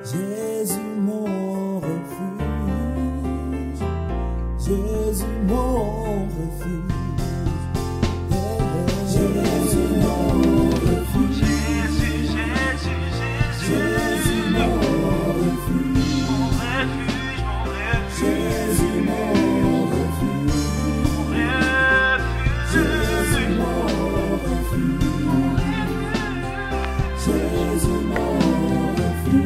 Jésus mon refuge, Jésus mon refuge, Jésus mon refuge, Jésus mon refuge, Jésus mon refuge, Jésus mon refuge, Jésus mon refuge.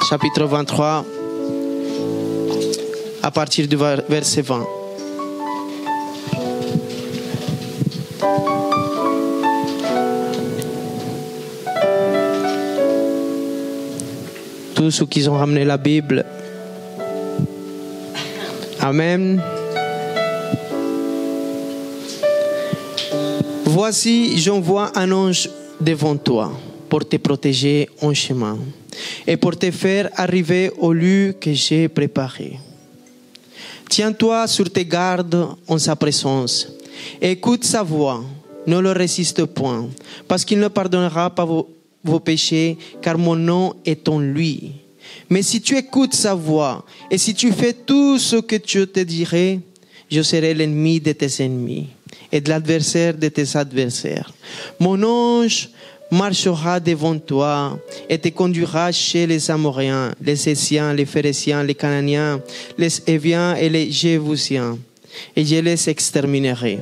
Chapitre 23, à partir du verset 20. Tous ceux qui ont ramené la Bible, Amen. Voici, j'envoie un ange devant toi pour te protéger en chemin et pour te faire arriver au lieu que j'ai préparé. Tiens-toi sur tes gardes en sa présence. Écoute sa voix, ne le résiste point, parce qu'il ne pardonnera pas vos péchés, car mon nom est en lui. Mais si tu écoutes sa voix et si tu fais tout ce que je te dirai, je serai l'ennemi de tes ennemis et de l'adversaire de tes adversaires. Mon ange marchera devant toi et te conduira chez les Amoréens, les Hésiens, les Phérésiens, les Cananéens, les Éviens et les Jébusiens, et je les exterminerai.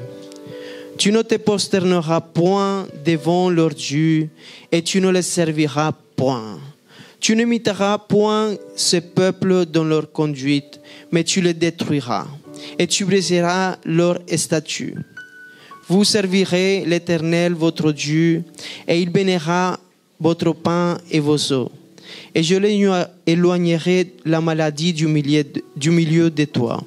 Tu ne te prosterneras point devant leurs dieux, et tu ne les serviras point. Tu n'imiteras point ce peuple dans leur conduite, mais tu les détruiras, et tu briseras leurs statuts. Vous servirez l'Éternel, votre Dieu, et il bénira votre pain et vos eaux. Et je éloignerai la maladie du milieu de toi.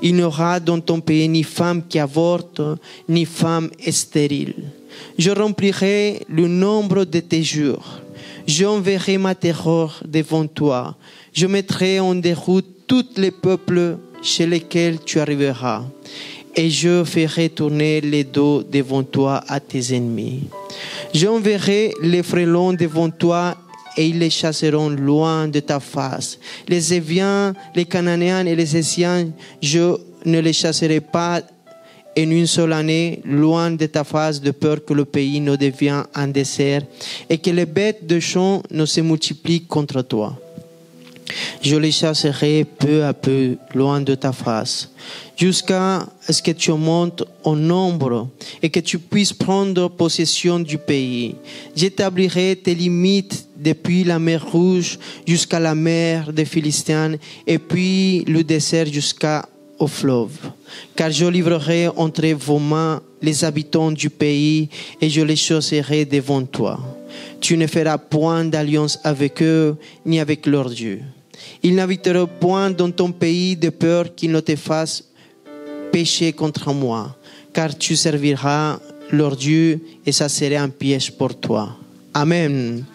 Il n'y aura dans ton pays ni femme qui avorte, ni femme stérile. Je remplirai le nombre de tes jours. J'enverrai ma terreur devant toi. Je mettrai en déroute tous les peuples chez lesquels tu arriveras. Et je ferai tourner les dos devant toi à tes ennemis. J'enverrai les frelons devant toi et ils les chasseront loin de ta face. Les Éviens, les Cananéens et les Hésiens, je ne les chasserai pas en une seule année loin de ta face, de peur que le pays ne devienne un désert et que les bêtes de champ ne se multiplient contre toi. Je les chasserai peu à peu loin de ta face, jusqu'à ce que tu montes en nombre et que tu puisses prendre possession du pays. J'établirai tes limites depuis la mer Rouge jusqu'à la mer des Philistins et puis le désert jusqu'au fleuve. Car je livrerai entre vos mains les habitants du pays et je les chasserai devant toi. Tu ne feras point d'alliance avec eux ni avec leurs dieux. Ils n'habiteront point dans ton pays de peur qu'ils ne te fassent pécher contre moi, car tu serviras leur Dieu et ça serait un piège pour toi. Amen.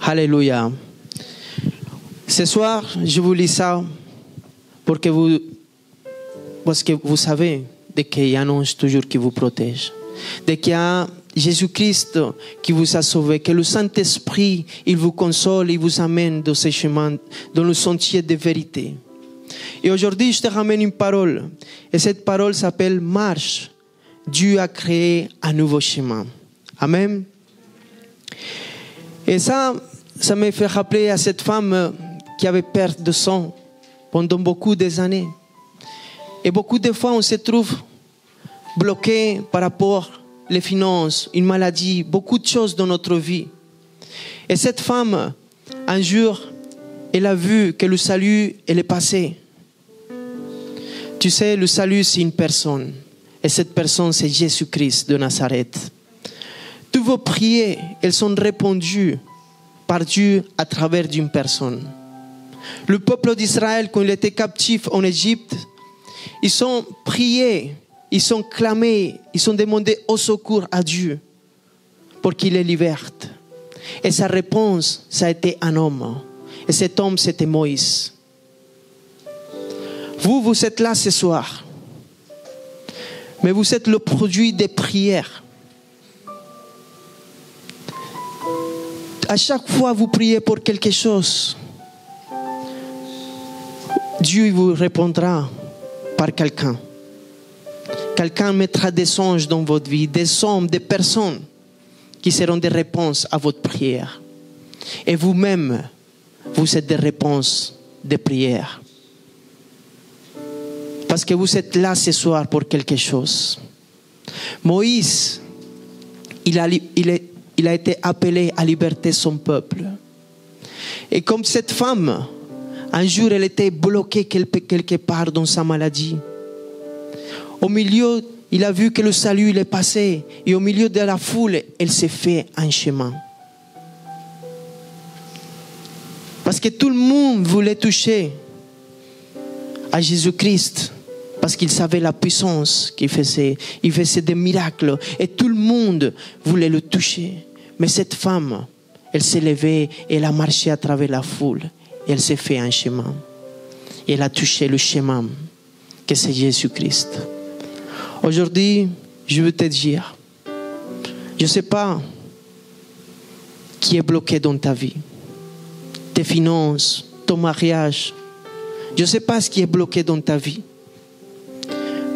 Alléluia. Ce soir, je vous lis ça parce que vous savez qu'il y a un ange toujours qui vous protège, qu'il y a Jésus-Christ qui vous a sauvé, que le Saint-Esprit, il vous console, il vous amène dans ce chemin, dans le sentier de vérité. Et aujourd'hui, je te ramène une parole. Et cette parole s'appelle marche. Dieu a créé un nouveau chemin. Amen. Et ça me fait rappeler à cette femme qui avait perdu de sang pendant beaucoup d'années. Et beaucoup de fois, on se trouve bloqué par rapport les finances, une maladie, beaucoup de choses dans notre vie. Et cette femme, un jour, elle a vu que le salut, elle est passé. Tu sais, le salut, c'est une personne. Et cette personne, c'est Jésus-Christ de Nazareth. Toutes vos prières, elles sont répondues par Dieu à travers d'une personne. Le peuple d'Israël, quand il était captif en Égypte, ils ont prié, ils ont clamé, ils ont demandé au secours à Dieu pour qu'il les libère. Et sa réponse, ça a été un homme. Et cet homme, c'était Moïse. Vous êtes là ce soir. Mais vous êtes le produit des prières. à chaque fois vous priez pour quelque chose, Dieu vous répondra par quelqu'un. Quelqu'un mettra des anges dans votre vie, des hommes, des personnes qui seront des réponses à votre prière. Et vous-même, vous êtes des réponses de prière. Parce que vous êtes là ce soir pour quelque chose. Moïse, il a été appelé à libérer son peuple. Et comme cette femme, un jour elle était bloquée quelque part dans sa maladie. Au milieu, il a vu que le salut il est passé. Et au milieu de la foule, elle s'est fait un chemin. Parce que tout le monde voulait toucher à Jésus-Christ. Parce qu'il savait la puissance qu'il faisait. Il faisait des miracles. Et tout le monde voulait le toucher. Mais cette femme, elle s'est levée et elle a marché à travers la foule. Et elle s'est fait un chemin. Et elle a touché le chemin que c'est Jésus-Christ. Aujourd'hui, je veux te dire, je ne sais pas qui est bloqué dans ta vie. Tes finances, ton mariage. Je ne sais pas ce qui est bloqué dans ta vie.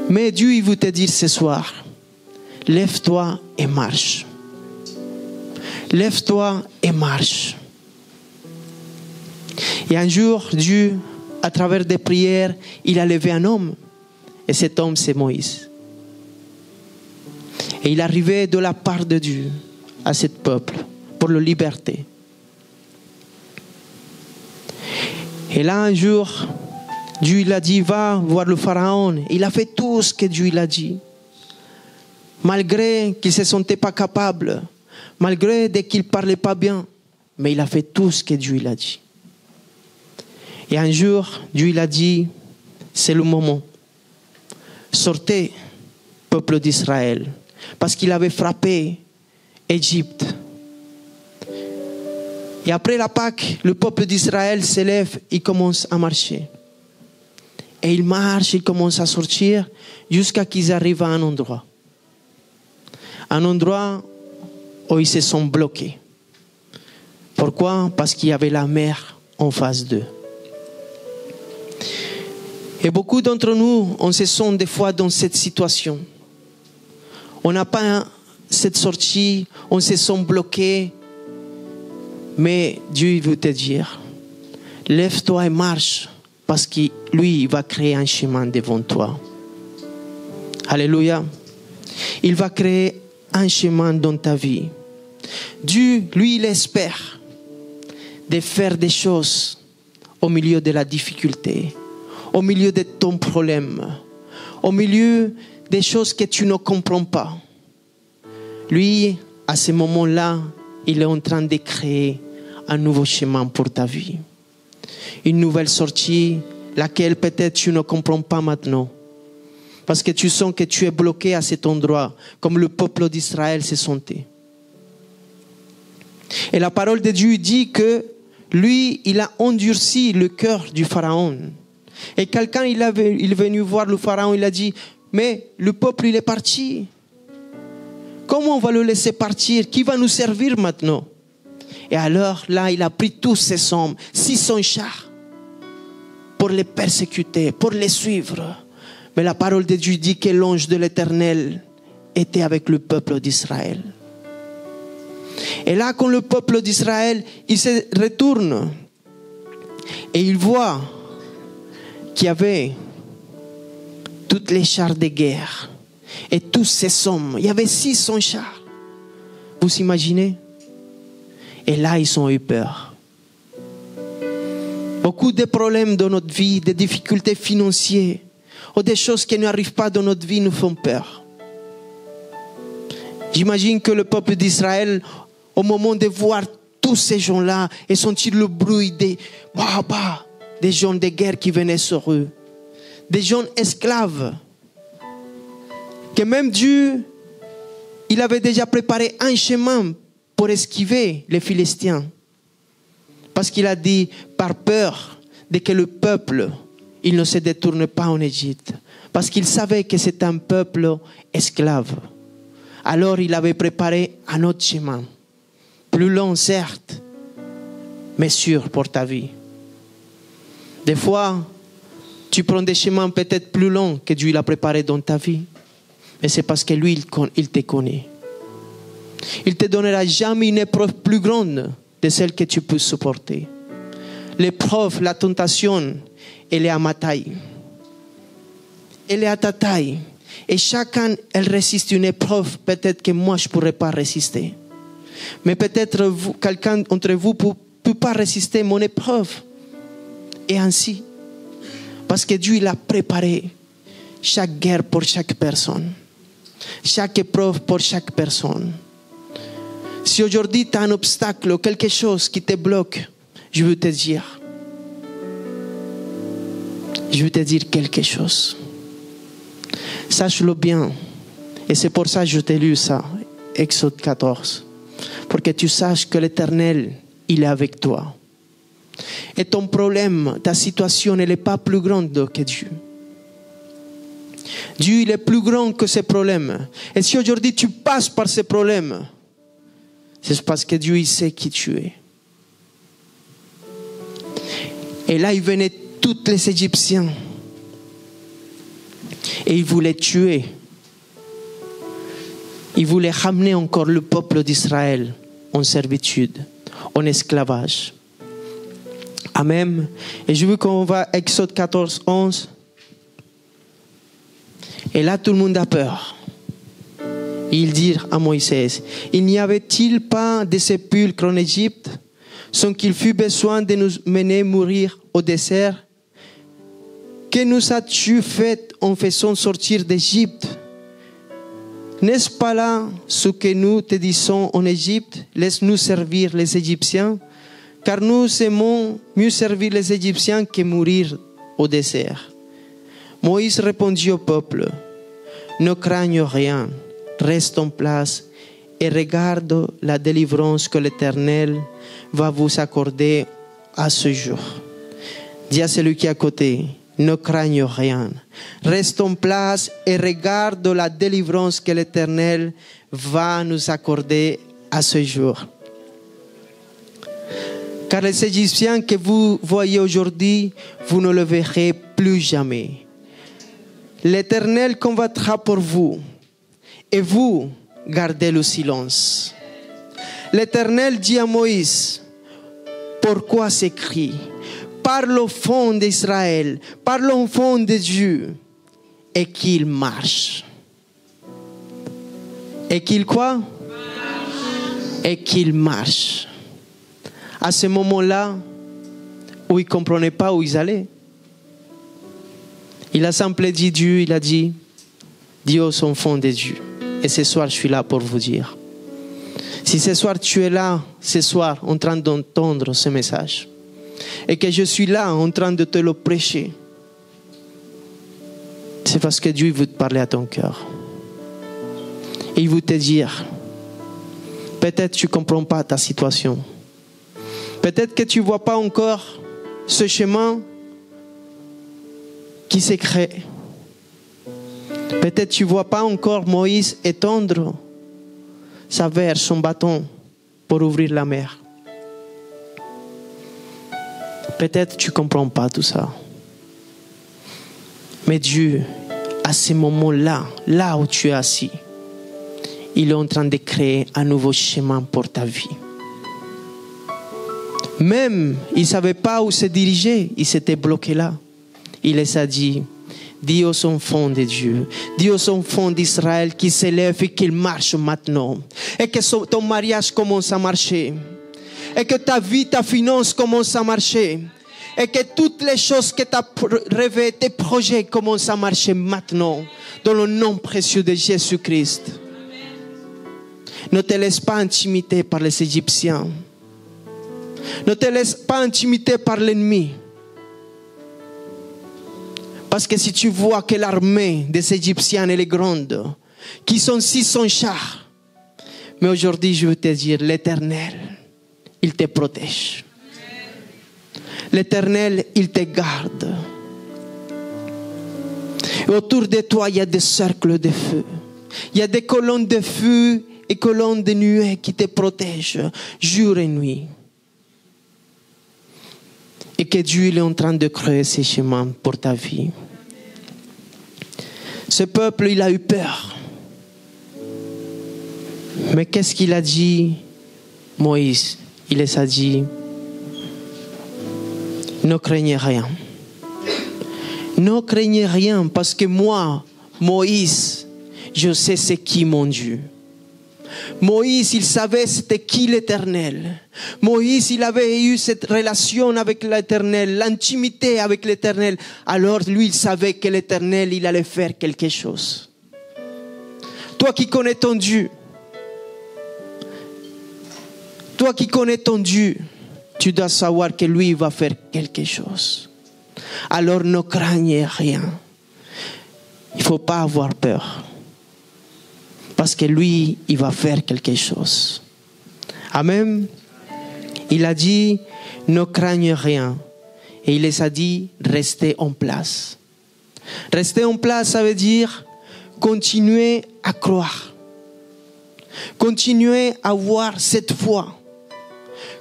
Mais Dieu, il veut te dire ce soir, lève-toi et marche. Lève-toi et marche. Et un jour, Dieu, à travers des prières, il a levé un homme. Et cet homme, c'est Moïse. Et il arrivait de la part de Dieu à ce peuple pour le liberté. Et là, un jour, Dieu il a dit, va voir le pharaon. Il a fait tout ce que Dieu il a dit. Malgré qu'il ne se sentait pas capable, malgré qu'il ne parlait pas bien, mais il a fait tout ce que Dieu il a dit. Et un jour, Dieu il a dit, c'est le moment. Sortez, peuple d'Israël, parce qu'il avait frappé Égypte. Et après la Pâque, le peuple d'Israël s'élève, il commence à marcher. Et il marche, il commence à sortir jusqu'à qu'ils arrivent à un endroit. Un endroit où ils se sont bloqués. Pourquoi? Parce qu'il y avait la mer en face d'eux. Et beaucoup d'entre nous, on se sent des fois dans cette situation. On n'a pas cette sortie, on se sent bloqué. Mais Dieu veut te dire, lève-toi et marche, parce que lui, il va créer un chemin devant toi. Alléluia. Il va créer un chemin dans ta vie. Dieu, lui, il espère de faire des choses au milieu de la difficulté, au milieu de ton problème, au milieu des choses que tu ne comprends pas. Lui, à ce moment-là, il est en train de créer un nouveau chemin pour ta vie. Une nouvelle sortie, laquelle peut-être tu ne comprends pas maintenant. Parce que tu sens que tu es bloqué à cet endroit, comme le peuple d'Israël se sentait. Et la parole de Dieu dit que lui, il a endurci le cœur du pharaon. Et quelqu'un, il est venu voir le pharaon, il a dit, mais le peuple, il est parti. Comment on va le laisser partir? Qui va nous servir maintenant? Et alors, là, il a pris tous ses hommes, 600 chars, pour les persécuter, pour les suivre. Mais la parole de Dieu dit que l'ange de l'Éternel était avec le peuple d'Israël. Et là, quand le peuple d'Israël, il se retourne et il voit qu'il y avait toutes les chars de guerre et tous ces hommes. Il y avait 600 chars. Vous imaginez? Et là, ils ont eu peur. Beaucoup de problèmes dans notre vie, des difficultés financières, ou des choses qui n'arrivent pas dans notre vie nous font peur. J'imagine que le peuple d'Israël, au moment de voir tous ces gens-là et sentir le bruit des gens de guerre qui venaient sur eux, des gens esclaves, que même Dieu, il avait déjà préparé un chemin pour esquiver les Philistins. Parce qu'il a dit, par peur de que le peuple, il ne se détourne pas en Égypte. Parce qu'il savait que c'est un peuple esclave. Alors il avait préparé un autre chemin. Plus long certes, mais sûr pour ta vie. Des fois, tu prends des chemins peut-être plus longs que Dieu l'a préparé dans ta vie. Mais c'est parce que lui, il te connaît. Il ne te donnera jamais une épreuve plus grande de celle que tu peux supporter. L'épreuve, la tentation, elle est à ma taille. Elle est à ta taille. Et chacun, elle résiste une épreuve peut-être que moi, je ne pourrais pas résister. Mais peut-être quelqu'un d'entre vous ne peut pas résister mon épreuve. Et ainsi. Parce que Dieu, il a préparé chaque guerre pour chaque personne. Chaque épreuve pour chaque personne. Si aujourd'hui tu as un obstacle ou quelque chose qui te bloque, je veux te dire quelque chose. Sache-le bien. Et c'est pour ça que je t'ai lu ça, Exode 14. Pour que tu saches que l'Éternel, il est avec toi. Et ton problème, ta situation, elle n'est pas plus grande que Dieu. Dieu, il est plus grand que ces problèmes. Et si aujourd'hui tu passes par ces problèmes, c'est parce que Dieu, il sait qui tu es. Et là, il venait tous les Égyptiens. Et il voulait tuer. Il voulait ramener encore le peuple d'Israël en servitude, en esclavage. Amen. Et je veux qu'on va Exode 14, 11. Et là, tout le monde a peur. Ils dirent à Moïse, il n'y avait-il pas de sépulcres en Égypte sans qu'il fût besoin de nous mener mourir au désert? Que nous as-tu fait en faisant sortir d'Égypte? N'est-ce pas là ce que nous te disons en Égypte? Laisse-nous servir les Égyptiens, car nous aimons mieux servir les Égyptiens que mourir au désert. Moïse répondit au peuple, ne craignez rien, reste en place et regarde la délivrance que l'Éternel va vous accorder à ce jour. Dis à celui qui est à côté, ne craignez rien, reste en place et regarde la délivrance que l'Éternel va nous accorder à ce jour. Car les Égyptiens que vous voyez aujourd'hui, vous ne le verrez plus jamais. L'Éternel combattra pour vous et vous gardez le silence. L'Éternel dit à Moïse, pourquoi ces cris? Parle au fond d'Israël, parle au fond de Dieu et qu'il marche. Et qu'il quoi? Et qu'il marche. À ce moment-là, où ils ne comprenaient pas où ils allaient, il a simplement dit Dieu, il a dit, Dieu aux enfants de Dieu. Et ce soir, je suis là pour vous dire. Si ce soir, tu es là, ce soir, en train d'entendre ce message, et que je suis là, en train de te le prêcher, c'est parce que Dieu veut te parler à ton cœur. Et il veut te dire, peut-être tu ne comprends pas ta situation. Peut-être que tu ne vois pas encore ce chemin qui s'est créé. Peut-être tu ne vois pas encore Moïse étendre sa verge, son bâton pour ouvrir la mer. Peut-être tu ne comprends pas tout ça. Mais Dieu, à ce moment-là, là où tu es assis, il est en train de créer un nouveau chemin pour ta vie. Même, il ne savait pas où se diriger, il s'était bloqué là. Il les a dit, dis aux enfants de Dieu, dis aux enfants d'Israël qui s'élèvent et qu'ils marchent maintenant. Et que ton mariage commence à marcher. Et que ta vie, ta finance commence à marcher. Et que toutes les choses que tu as rêvées, tes projets commencent à marcher maintenant. Dans le nom précieux de Jésus-Christ. Ne te laisse pas intimider par les Égyptiens. Ne te laisse pas intimider par l'ennemi. Parce que si tu vois que l'armée des Égyptiens elle est grande, qui sont 600 chars, mais aujourd'hui je veux te dire, l'Éternel, il te protège. L'Éternel, il te garde. Et autour de toi, il y a des cercles de feu. Il y a des colonnes de feu et colonnes de nuées qui te protègent jour et nuit. Et que Dieu il est en train de créer ses chemins pour ta vie. Ce peuple, il a eu peur. Mais qu'est-ce qu'il a dit, Moïse? Il les a dit, ne craignez rien. Ne craignez rien parce que moi, Moïse, je sais c'est qui mon Dieu. Moïse, il savait c'était qui l'Éternel. Moïse, il avait eu cette relation avec l'Éternel, l'intimité avec l'Éternel. Alors lui, il savait que l'Éternel, il allait faire quelque chose. Toi qui connais ton Dieu, toi qui connais ton Dieu, tu dois savoir que lui, il va faire quelque chose. Alors ne craignez rien. Il ne faut pas avoir peur. Parce que lui, il va faire quelque chose. Amen. Il a dit, ne craignez rien. Et il les a dit, restez en place. Rester en place, ça veut dire continuer à croire. Continuer à avoir cette foi.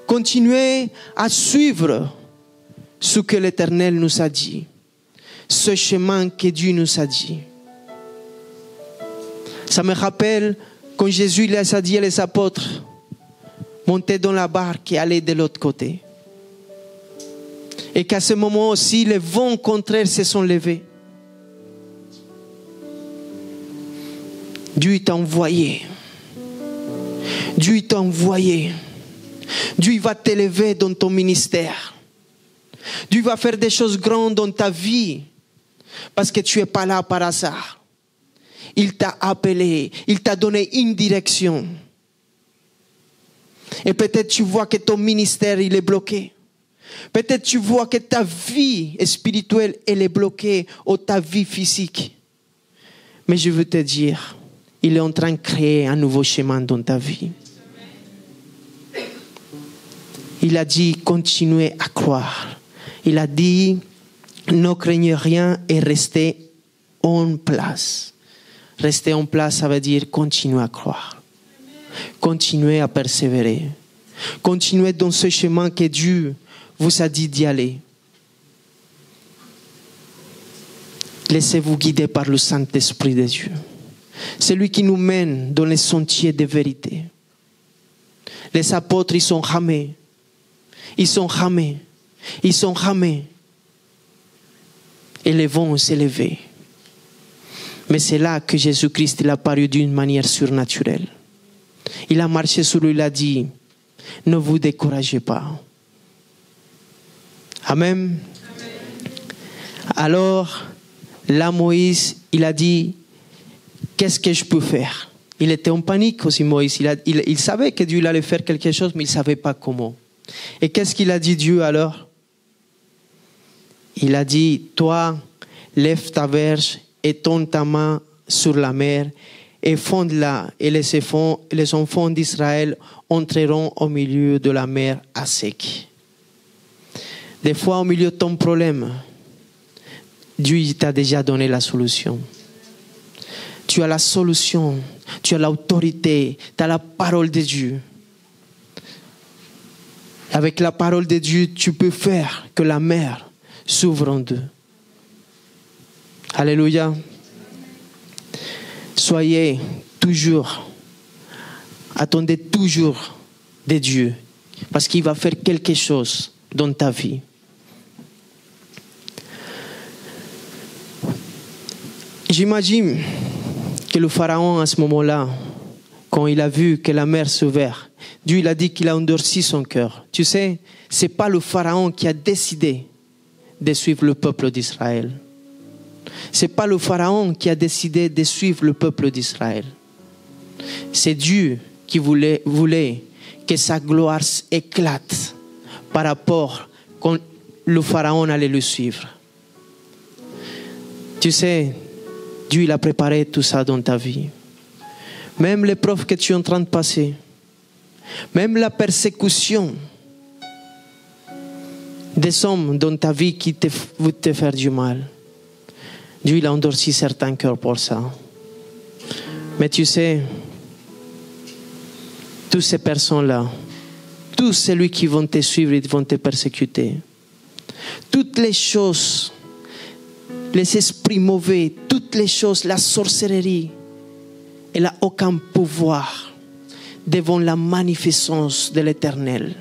Continuer à suivre ce que l'Éternel nous a dit. Ce chemin que Dieu nous a dit. Ça me rappelle quand Jésus les a dit à les apôtres, montez dans la barque et allez de l'autre côté. Et qu'à ce moment aussi, les vents contraires se sont levés. Dieu t'a envoyé. Dieu t'a envoyé. Dieu va t'élever dans ton ministère. Dieu va faire des choses grandes dans ta vie. Parce que tu n'es pas là par hasard. Il t'a appelé, il t'a donné une direction. Et peut-être tu vois que ton ministère il est bloqué. Peut-être tu vois que ta vie spirituelle elle est bloquée ou ta vie physique. Mais je veux te dire, il est en train de créer un nouveau chemin dans ta vie. Il a dit, continuez à croire. Il a dit, ne craignez rien et restez en place. Rester en place, ça veut dire continuer à croire. Continuer à persévérer. Continuer dans ce chemin que Dieu vous a dit d'y aller. Laissez-vous guider par le Saint-Esprit de Dieu. C'est lui qui nous mène dans les sentiers de vérité. Les apôtres, ils sont ramés. Ils sont ramés. Ils sont ramés. Et les vents s'est levé. Mais c'est là que Jésus-Christ il a apparu d'une manière surnaturelle. Il a marché sur lui, il a dit, ne vous découragez pas. Amen. Alors, là, Moïse, il a dit, qu'est-ce que je peux faire? Il était en panique aussi, Moïse. Il savait que Dieu allait faire quelque chose, mais il ne savait pas comment. Et qu'est-ce qu'il a dit Dieu alors? Il a dit, toi, lève ta verge, étends ta main sur la mer et fonde-la, et les enfants d'Israël entreront au milieu de la mer à sec. Des fois, au milieu de ton problème, Dieu t'a déjà donné la solution. Tu as la solution, tu as l'autorité, tu as la parole de Dieu. Avec la parole de Dieu, tu peux faire que la mer s'ouvre en deux. Alléluia. Soyez toujours, attendez toujours de Dieu, parce qu'il va faire quelque chose dans ta vie. J'imagine que le pharaon à ce moment-là, quand il a vu que la mer s'ouvre, Dieu il a dit qu'il a endurci son cœur. Tu sais, c'est pas le pharaon qui a décidé de suivre le peuple d'Israël. C'est pas le pharaon qui a décidé de suivre le peuple d'Israël. C'est Dieu qui voulait que sa gloire éclate par rapport quand le pharaon allait le suivre. Tu sais, Dieu il a préparé tout ça dans ta vie. Même l'épreuve que tu es en train de passer, même la persécution des hommes dans ta vie qui veulent te faire du mal. Dieu il a endurci certains cœurs pour ça. Mais tu sais, toutes ces personnes-là, tous ceux qui vont te suivre et vont te persécuter, Toutes les choses, les esprits mauvais, toutes les choses, la sorcellerie, elle n'a aucun pouvoir devant la magnificence de l'Éternel.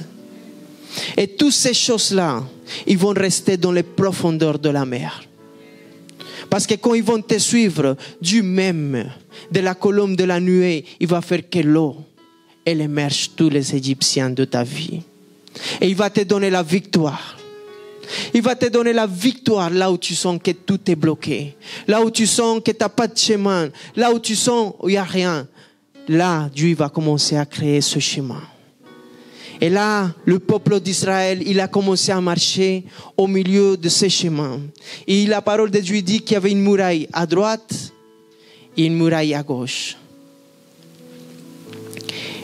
Et toutes ces choses-là, ils vont rester dans les profondeurs de la mer. Parce que quand ils vont te suivre, Dieu même, de la colonne de la nuée, il va faire que l'eau, elle émerge tous les Égyptiens de ta vie. Et il va te donner la victoire. Il va te donner la victoire là où tu sens que tout est bloqué. Là où tu sens que tu n'as pas de chemin. Là où tu sens qu'il n'y a rien. Là, Dieu va commencer à créer ce chemin. Et là, le peuple d'Israël, il a commencé à marcher au milieu de ce chemin. Et la parole de Dieu dit qu'il y avait une muraille à droite et une muraille à gauche.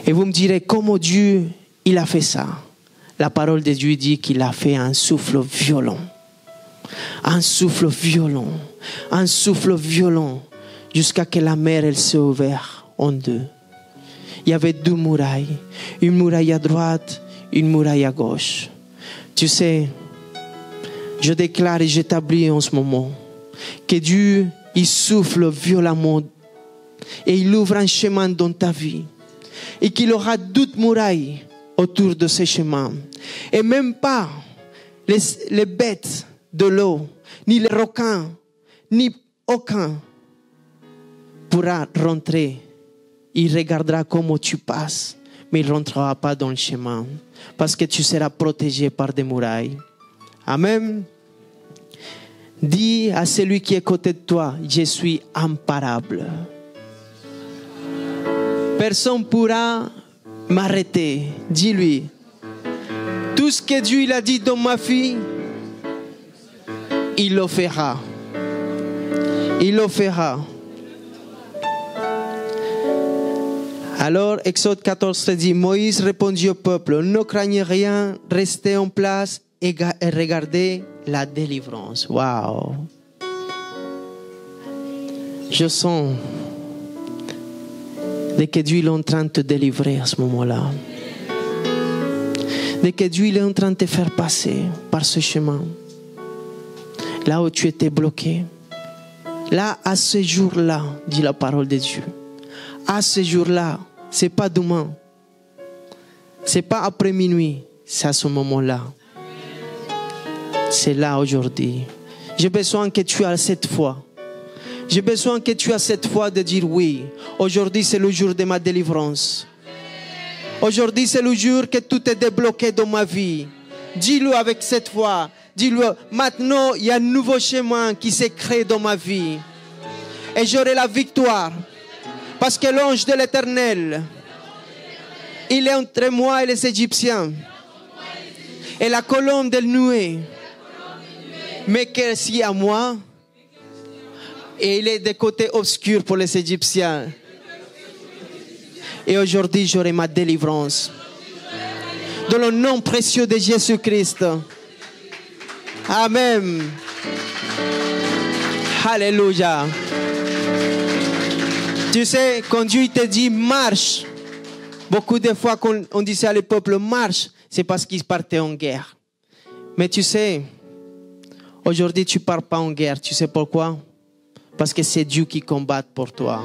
Et vous me direz, comment Dieu, il a fait ça? La parole de Dieu dit qu'il a fait un souffle violent. Un souffle violent. Un souffle violent. Jusqu'à que la mer, elle s'est ouverte en deux. Il y avait deux murailles. Une muraille à droite, une muraille à gauche. Tu sais, je déclare et j'établis en ce moment que Dieu, il souffle violemment et il ouvre un chemin dans ta vie. Et qu'il aura d'autres murailles autour de ce chemin. Et même pas les bêtes de l'eau, ni les requins, ni aucun pourra rentrer. Il regardera comment tu passes, mais il ne rentrera pas dans le chemin, parce que tu seras protégé par des murailles. Amen. Dis à celui qui est à côté de toi, je suis imparable. Personne ne pourra m'arrêter. Dis-lui, tout ce que Dieu il a dit dans ma vie, il le fera. Il le fera. Alors, Exode 14 dit, Moïse répondit au peuple, ne craignez rien, restez en place et regardez la délivrance. Waouh! Je sens de que Dieu est en train de te délivrer à ce moment-là. De que Dieu est en train de te faire passer par ce chemin. Là où tu étais bloqué. Là, à ce jour-là, dit la parole de Dieu. À ce jour-là, c'est pas demain. C'est pas après minuit. C'est à ce moment-là. C'est là aujourd'hui. J'ai besoin que tu aies cette foi. J'ai besoin que tu aies cette foi de dire oui. Aujourd'hui, c'est le jour de ma délivrance. Aujourd'hui, c'est le jour que tout est débloqué dans ma vie. Dis-le avec cette foi. Dis-le, maintenant, il y a un nouveau chemin qui s'est créé dans ma vie. Et j'aurai la victoire. Parce que l'ange de l'Éternel, il est entre moi et les Égyptiens. Et la colonne de nuée mais que si à moi, et il est des côtés obscurs pour les Égyptiens. Et aujourd'hui, j'aurai ma délivrance. Dans le nom précieux de Jésus-Christ. Amen. Alléluia. Tu sais, quand Dieu te dit marche, beaucoup de fois quand on disait à le peuple marche, c'est parce qu'ils partaient en guerre. Mais tu sais, aujourd'hui tu ne pars pas en guerre. Tu sais pourquoi? Parce que c'est Dieu qui combat pour toi.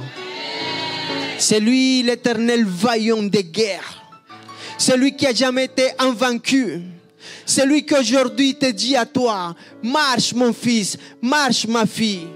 C'est lui l'Éternel vaillant des guerres. C'est lui qui n'a jamais été invaincu. C'est lui qui aujourd'hui te dit à toi, marche mon fils, marche ma fille.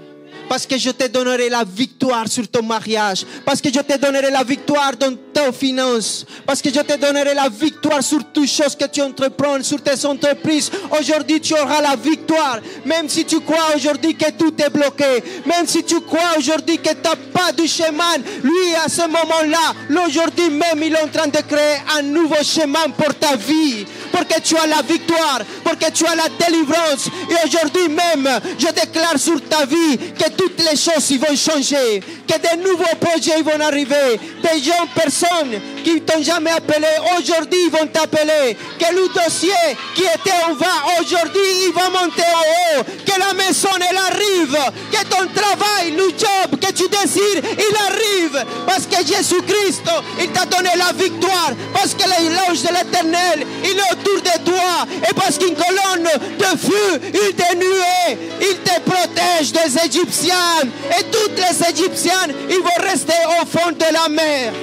Parce que je te donnerai la victoire sur ton mariage. Parce que je te donnerai la victoire dans tes finances. Parce que je te donnerai la victoire sur toutes choses que tu entreprends, sur tes entreprises. Aujourd'hui, tu auras la victoire. Même si tu crois aujourd'hui que tout est bloqué. Même si tu crois aujourd'hui que tu n'as pas de chemin. Lui, à ce moment-là, aujourd'hui même, il est en train de créer un nouveau chemin pour ta vie. Pour que tu aies la victoire. Pour que tu aies la délivrance. Et aujourd'hui même, je déclare sur ta vie que toutes les choses ils vont changer, que de nouveaux projets ils vont arriver, des gens, personnes qui ne t'ont jamais appelé, aujourd'hui ils vont t'appeler, que le dossier qui était en bas, aujourd'hui il va monter en haut, que la maison elle arrive, que ton travail, le job que tu désires, il arrive, parce que Jésus-Christ, il t'a donné la victoire, parce que l'ange de l'Éternel, il est autour de toi, toi. Et parce qu'une colonne de feu, il dénuait, il te protège des Égyptiens. Et toutes les Égyptiennes, ils vont rester au fond de la mer.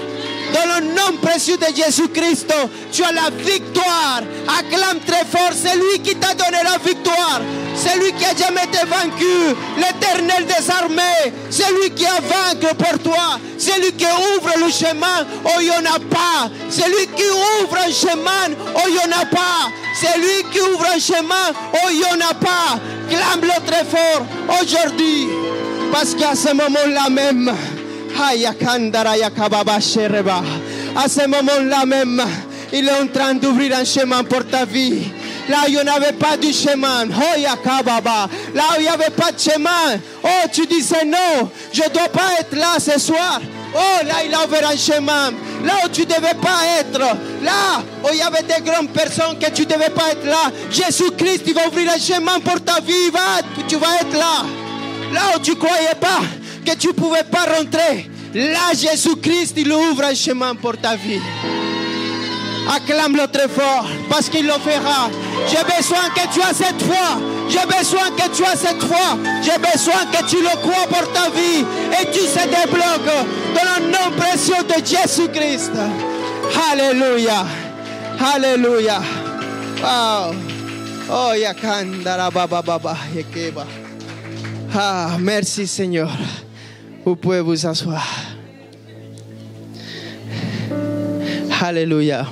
Dans le nom précieux de Jésus-Christ, tu as la victoire. Acclame très fort, c'est lui qui t'a donné la victoire. C'est lui qui a jamais été vaincu. L'Éternel des armées, c'est lui qui a vaincu pour toi. C'est lui qui ouvre le chemin où il n'y en a pas. C'est lui qui ouvre un chemin où il n'y en a pas. C'est lui qui ouvre un chemin où il n'y en a pas. Clame-le très fort aujourd'hui. Parce qu'à ce moment-là même, à ce moment-là même, il est en train d'ouvrir un chemin pour ta vie. Là où il n'y avait pas de chemin, là où il n'y avait pas de chemin, oh tu disais non, je ne dois pas être là ce soir. Oh là il a ouvert un chemin, là où tu ne devais pas être, là où il y avait des grandes personnes que tu ne devais pas être là. Jésus-Christ il va ouvrir un chemin pour ta vie, tu vas être là. Là où tu ne croyais pas que tu ne pouvais pas rentrer, là Jésus-Christ il ouvre un chemin pour ta vie. Acclame-le très fort parce qu'il le fera. J'ai besoin que tu aies cette foi. J'ai besoin que tu aies cette foi. J'ai besoin que tu le crois pour ta vie et tu se débloques dans le nom précieux de Jésus-Christ. Alléluia. Alléluia. Wow. Oh yakandara baba baba yekeba. Ah, merci Seigneur. Vous pouvez vous asseoir. Alléluia.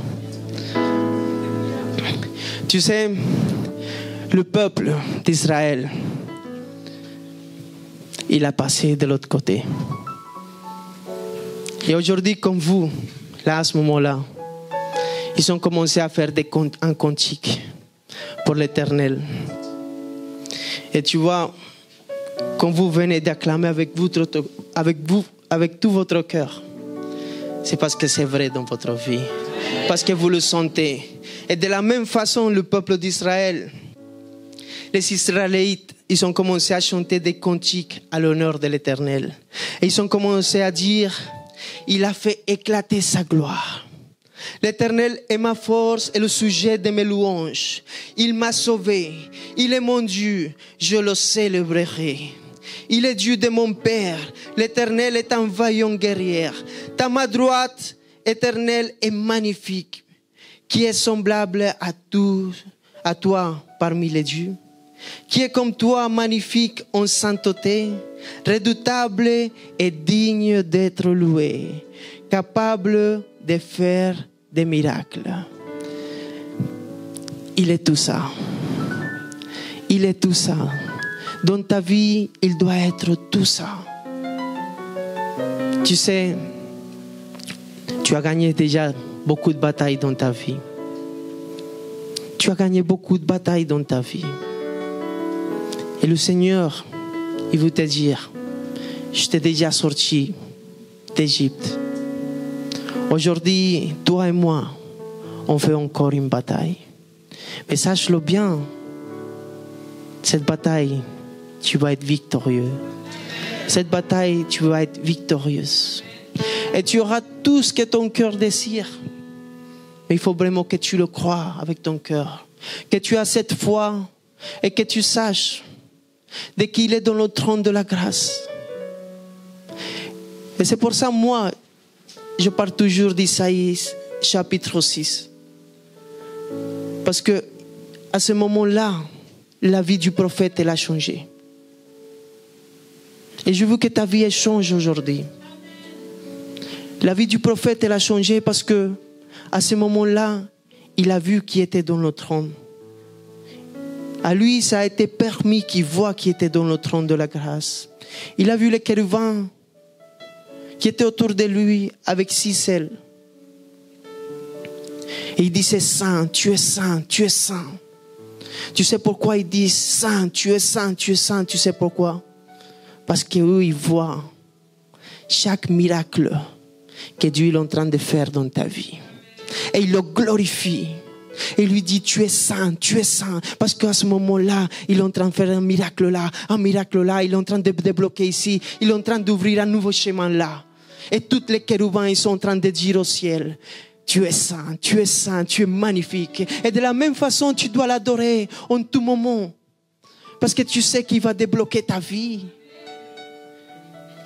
Tu sais, le peuple d'Israël, il a passé de l'autre côté. Et aujourd'hui, comme vous, là, à ce moment-là, ils ont commencé à faire un cantique pour l'Éternel. Et tu vois, quand vous venez d'acclamer avec tout votre cœur, c'est parce que c'est vrai dans votre vie. Parce que vous le sentez. Et de la même façon, le peuple d'Israël, les Israélites, ils ont commencé à chanter des cantiques à l'honneur de l'Éternel. Et ils ont commencé à dire, il a fait éclater sa gloire. L'Éternel est ma force et le sujet de mes louanges. Il m'a sauvé. Il est mon Dieu. Je le célébrerai. Il est Dieu de mon Père. L'Éternel est un vaillant guerrier. Ta main droite, Éternel, est magnifique. Qui est semblable à toi parmi les dieux? Qui est comme toi, magnifique en sainteté, redoutable et digne d'être loué, capable de faire des miracles. Il est tout ça. Il est tout ça. Dans ta vie, il doit être tout ça. Tu sais, tu as gagné déjà beaucoup de batailles dans ta vie. Tu as gagné beaucoup de batailles dans ta vie. Et le Seigneur, il veut te dire, je t'ai déjà sorti d'Égypte. Aujourd'hui, toi et moi, on fait encore une bataille. Mais sache-le bien, cette bataille, tu vas être victorieux. Cette bataille, tu vas être victorieuse. Et tu auras tout ce que ton cœur désire. Mais il faut vraiment que tu le crois avec ton cœur. Que tu as cette foi et que tu saches de qu'il est dans le trône de la grâce. Et c'est pour ça, moi, je parle toujours d'Isaïe chapitre 6. Parce que à ce moment-là, la vie du prophète, elle a changé. Et je veux que ta vie elle change aujourd'hui. La vie du prophète, elle a changé parce que à ce moment-là, il a vu qui était dans le trône. À lui, ça a été permis qu'il voit qui était dans le trône de la grâce. Il a vu les chérubins qui étaient autour de lui avec 6 ailes. Et il disait, Saint, tu es saint, tu es saint. Tu sais pourquoi il dit, Saint, tu es saint, tu es saint. Tu sais pourquoi? Parce qu'eux, ils voient chaque miracle que Dieu est en train de faire dans ta vie. Et il le glorifie. Et lui dit, tu es saint, tu es saint. Parce qu'à ce moment-là, il est en train de faire un miracle là. Il est en train de débloquer ici. Il est en train d'ouvrir un nouveau chemin là. Et toutes les chérubins, ils sont en train de dire au ciel, tu es saint, tu es saint, tu es magnifique. Et de la même façon, tu dois l'adorer en tout moment. Parce que tu sais qu'il va débloquer ta vie.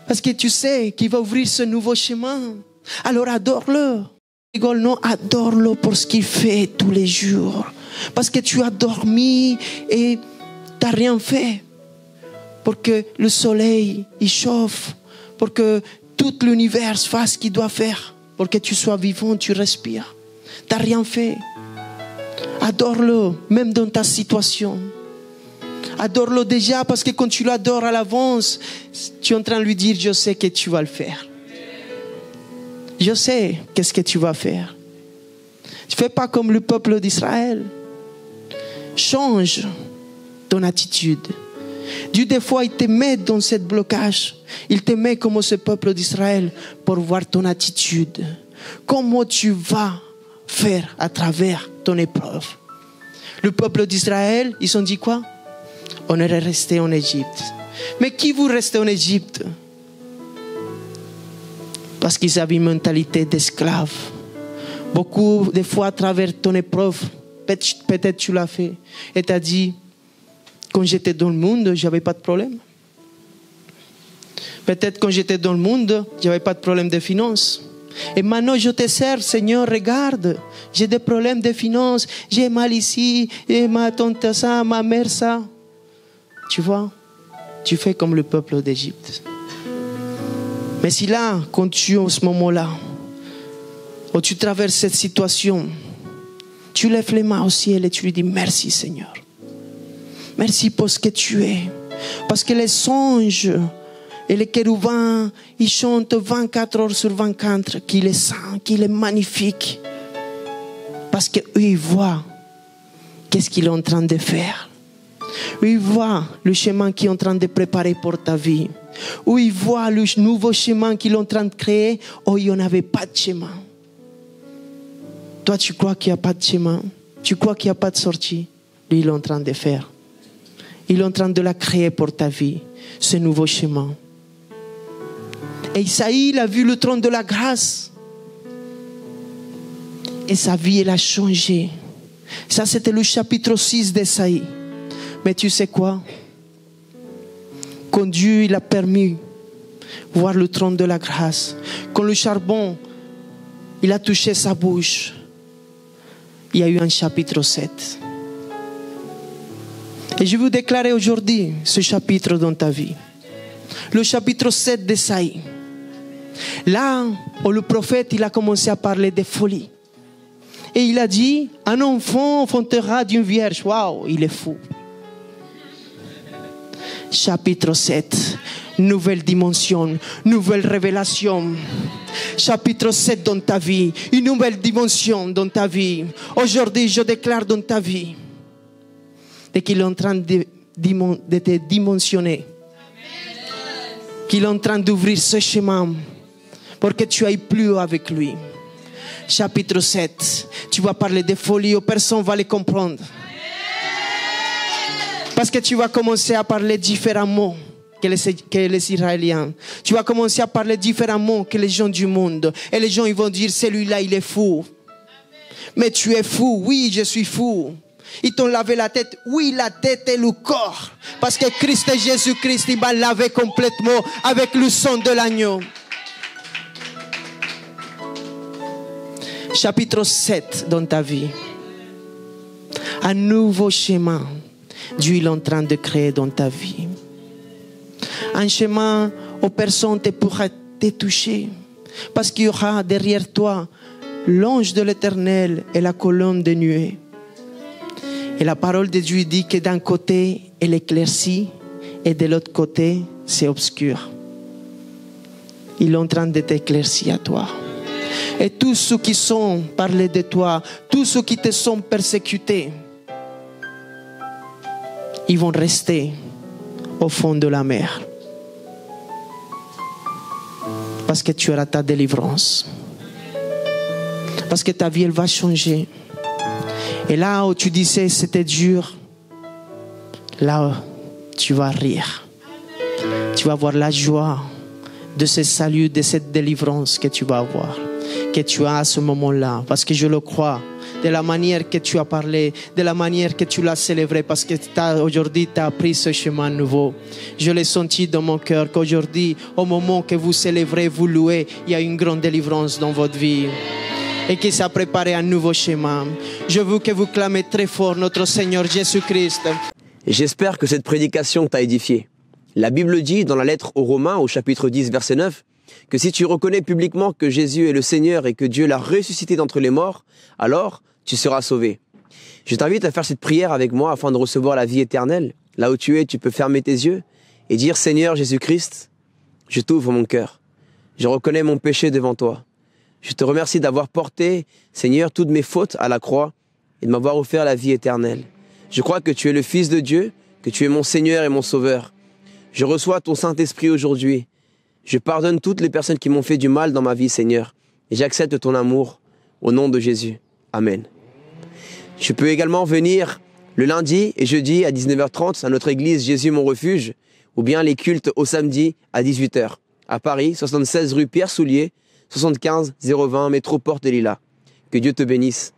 Parce que tu sais qu'il va ouvrir ce nouveau chemin. Alors adore-le. Rigole, non, adore-le pour ce qu'il fait tous les jours. Parce que tu as dormi et tu n'as rien fait. Pour que le soleil, il chauffe. Pour que tout l'univers fasse ce qu'il doit faire. Pour que tu sois vivant, tu respires. Tu n'as rien fait. Adore-le, même dans ta situation. Adore-le déjà parce que quand tu l'adores à l'avance, tu es en train de lui dire, je sais que tu vas le faire. Je sais qu'est-ce que tu vas faire. Ne fais pas comme le peuple d'Israël. Change ton attitude. Dieu, des fois, il te met dans ce blocage. Il te met comme ce peuple d'Israël pour voir ton attitude. Comment tu vas faire à travers ton épreuve. Le peuple d'Israël, ils ont dit quoi? On est resté en Égypte. Mais qui vous restez en Égypte? Parce qu'ils avaient une mentalité d'esclave. Beaucoup de fois à travers ton épreuve, peut-être tu l'as fait. Et tu as dit, quand j'étais dans le monde, je n'avais pas de problème. Peut-être quand j'étais dans le monde, je n'avais pas de problème de finances. Et maintenant je te sers, Seigneur, regarde, j'ai des problèmes de finances, j'ai mal ici, et ma tante ça, ma mère ça. Tu vois, tu fais comme le peuple d'Égypte. Mais si là, quand tu es en ce moment-là, où tu traverses cette situation, tu lèves les mains au ciel et tu lui dis merci Seigneur. Merci pour ce que tu es. Parce que les anges et les chérubins, ils chantent 24 heures sur 24 qu'il est saint, qu'il est magnifique. Parce qu'eux, ils voient qu'est-ce qu'il est en train de faire. Eux, ils voient le chemin qu'il est en train de préparer pour ta vie. Où ils voient le nouveau chemin qu'il est en train de créer, où il n'y en avait pas de chemin. Toi, tu crois qu'il n'y a pas de chemin? Tu crois qu'il n'y a pas de sortie? Lui, il est en train de faire. Il est en train de la créer pour ta vie, ce nouveau chemin. Et Isaïe, il a vu le trône de la grâce. Et sa vie, elle a changé. Ça, c'était le chapitre 6 d'Isaïe. Mais tu sais quoi? Quand Dieu il a permis de voir le trône de la grâce, quand le charbon il a touché sa bouche, il y a eu un chapitre 7. Et je veux déclarer aujourd'hui ce chapitre dans ta vie. Le chapitre 7 d'Isaïe. Là où le prophète il a commencé à parler de folie. Et il a dit, un enfant enfantera d'une vierge. Waouh, il est fou. Chapitre 7, nouvelle dimension, nouvelle révélation. Chapitre 7 dans ta vie, une nouvelle dimension dans ta vie. Aujourd'hui, je déclare dans ta vie qu'il est en train de te dimensionner. Qu'il est en train d'ouvrir ce chemin pour que tu ailles plus haut avec lui. Chapitre 7, tu vas parler de folie, personne ne va les comprendre. Parce que tu vas commencer à parler différemment que les Israéliens. Tu vas commencer à parler différemment que les gens du monde. Et les gens ils vont dire, celui-là il est fou. Mais tu es fou, oui je suis fou. Ils t'ont lavé la tête, oui la tête et le corps. Parce que Christ et Jésus-Christ il m'a lavé complètement avec le sang de l'agneau. Chapitre 7 dans ta vie. Un nouveau chemin. Dieu est en train de créer dans ta vie. Un chemin où personne ne pourra te toucher. Parce qu'il y aura derrière toi l'ange de l'Éternel et la colonne de nuée. Et la parole de Dieu dit que d'un côté, elle éclaircit et de l'autre côté, c'est obscur. Il est en train de t'éclaircir à toi. Et tous ceux qui sont parlés de toi, tous ceux qui te sont persécutés, ils vont rester au fond de la mer. Parce que tu auras ta délivrance. Parce que ta vie, elle va changer. Et là où tu disais c'était dur, là tu vas rire. Tu vas avoir la joie de ce salut, de cette délivrance que tu vas avoir. que tu as à ce moment-là, parce que je le crois, de la manière que tu as parlé, de la manière que tu l'as célébré, parce que aujourd'hui tu as pris ce chemin nouveau. Je l'ai senti dans mon cœur qu'aujourd'hui, au moment que vous célébrez, vous louez, il y a une grande délivrance dans votre vie. Et qu'il s'est préparé un nouveau chemin. Je veux que vous clamez très fort notre Seigneur Jésus-Christ. J'espère que cette prédication t'a édifié. La Bible dit dans la lettre aux Romains, au chapitre 10, verset 9, que si tu reconnais publiquement que Jésus est le Seigneur et que Dieu l'a ressuscité d'entre les morts, alors tu seras sauvé. Je t'invite à faire cette prière avec moi afin de recevoir la vie éternelle. Là où tu es, tu peux fermer tes yeux et dire « Seigneur Jésus-Christ, je t'ouvre mon cœur. Je reconnais mon péché devant toi. Je te remercie d'avoir porté, Seigneur, toutes mes fautes à la croix et de m'avoir offert la vie éternelle. Je crois que tu es le Fils de Dieu, que tu es mon Seigneur et mon Sauveur. Je reçois ton Saint-Esprit aujourd'hui. Je pardonne toutes les personnes qui m'ont fait du mal dans ma vie, Seigneur, et j'accepte ton amour au nom de Jésus. Amen. Je peux également venir le lundi et jeudi à 19h30 à notre église Jésus mon refuge, ou bien les cultes au samedi à 18h, à Paris, 76 rue Pierre Soulier, 75 020 métro Porte des Lilas. Que Dieu te bénisse.